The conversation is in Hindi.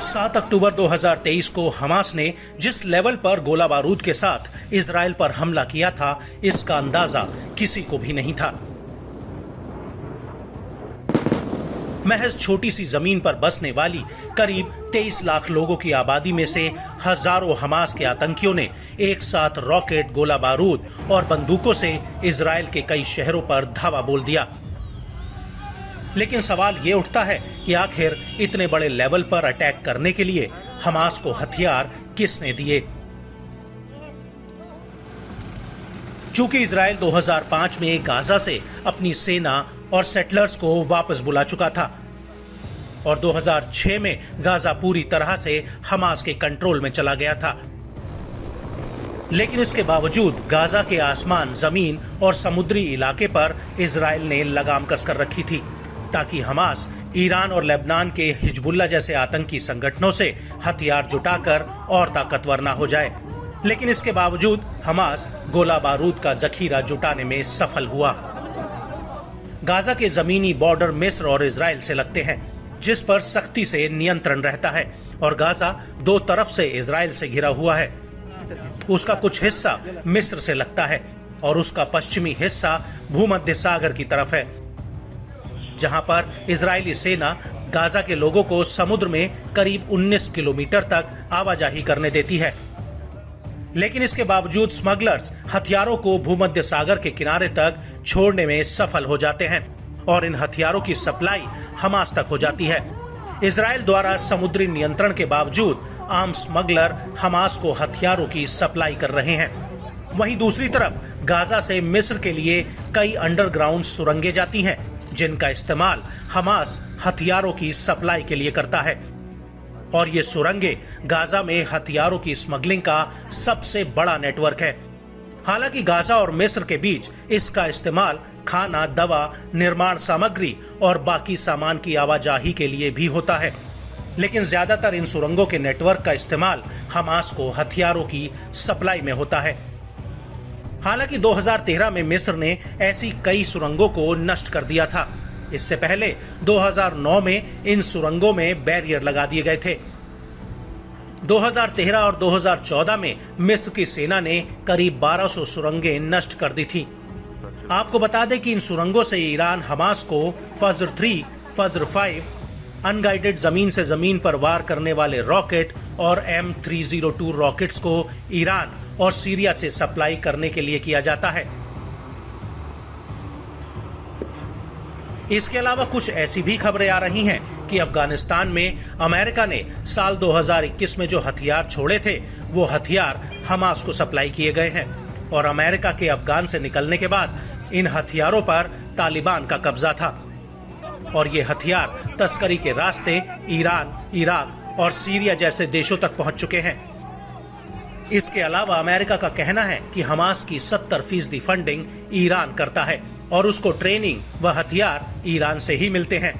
7 अक्टूबर 2023 को हमास ने जिस लेवल पर गोला बारूद के साथ इजराइल पर हमला किया था, इसका अंदाजा किसी को भी नहीं था। महज छोटी सी जमीन पर बसने वाली करीब 23 लाख लोगों की आबादी में से हजारों हमास के आतंकियों ने एक साथ रॉकेट, गोला बारूद और बंदूकों से इजराइल के कई शहरों पर धावा बोल दिया। लेकिन सवाल ये उठता है कि आखिर इतने बड़े लेवल पर अटैक करने के लिए हमास को हथियार किसने दिए? चूंकि इजराइल 2005 में गाजा से अपनी सेना और सेटलर्स को वापस बुला चुका था और 2006 में गाजा पूरी तरह से हमास के कंट्रोल में चला गया था, लेकिन इसके बावजूद गाजा के आसमान, जमीन और समुद्री इलाके पर इजराइल ने लगाम कसकर रखी थी ताकि हमास ईरान और लेबनान के हिजबुल्लाह जैसे आतंकी संगठनों से हथियार जुटाकर और ताकतवर ना हो जाए। लेकिन इसके बावजूद हमास गोला बारूद का जखीरा जुटाने में सफल हुआ। गाजा के जमीनी बॉर्डर मिस्र और इजराइल से लगते हैं, जिस पर सख्ती से नियंत्रण रहता है, और गाजा दो तरफ से इजराइल से घिरा हुआ है। उसका कुछ हिस्सा मिस्र से लगता है और उसका पश्चिमी हिस्सा भूमध्य सागर की तरफ है, जहां पर इजरायली सेना गाजा के लोगों को समुद्र में करीब 19 किलोमीटर तक आवाजाही करने देती है। लेकिन इसके बावजूद स्मगलर्स हथियारों को भूमध्य सागर के किनारे तक छोड़ने में सफल हो जाते हैं और इन हथियारों की सप्लाई हमास तक हो जाती है। इजराइल द्वारा समुद्री नियंत्रण के बावजूद आम स्मगलर हमास को हथियारों की सप्लाई कर रहे हैं। वहीं दूसरी तरफ गाजा से मिस्र के लिए कई अंडरग्राउंड सुरंगें जाती हैं, जिनका इस्तेमाल हमास हथियारों की सप्लाई के लिए करता है, और ये सुरंगें गाजा में हथियारों की स्मगलिंग का सबसे बड़ा नेटवर्क है। हालांकि गाजा और मिस्र के बीच इसका इस्तेमाल खाना, दवा, निर्माण सामग्री और बाकी सामान की आवाजाही के लिए भी होता है, लेकिन ज्यादातर इन सुरंगों के नेटवर्क का इस्तेमाल हमास को हथियारों की सप्लाई में होता है। हालांकि 2013 में मिस्र ने ऐसी कई सुरंगों को नष्ट कर दिया था। इससे पहले 2009 में इन सुरंगों में बैरियर लगा दिए गए थे। 2013 और 2014 में मिस्र की सेना ने करीब 1200 सुरंगें नष्ट कर दी थी। आपको बता दें कि इन सुरंगों से ईरान हमास को फज्र 3, फज्र 5, अनगाइडेड जमीन से जमीन पर वार करने वाले रॉकेट और M302 रॉकेट्स को ईरान और सीरिया से सप्लाई करने के लिए किया जाता है। इसके अलावा कुछ ऐसी भी खबरें आ रही हैं कि अफगानिस्तान में अमेरिका ने साल 2021 में जो हथियार छोड़े थे, वो हथियार हमास को सप्लाई किए गए हैं, और अमेरिका के अफगान से निकलने के बाद इन हथियारों पर तालिबान का कब्जा था, और ये हथियार तस्करी के रास्ते ईरान, इराक और सीरिया जैसे देशों तक पहुंच चुके हैं। इसके अलावा अमेरिका का कहना है कि हमास की 70% फंडिंग ईरान करता है और उसको ट्रेनिंग व हथियार ईरान से ही मिलते हैं।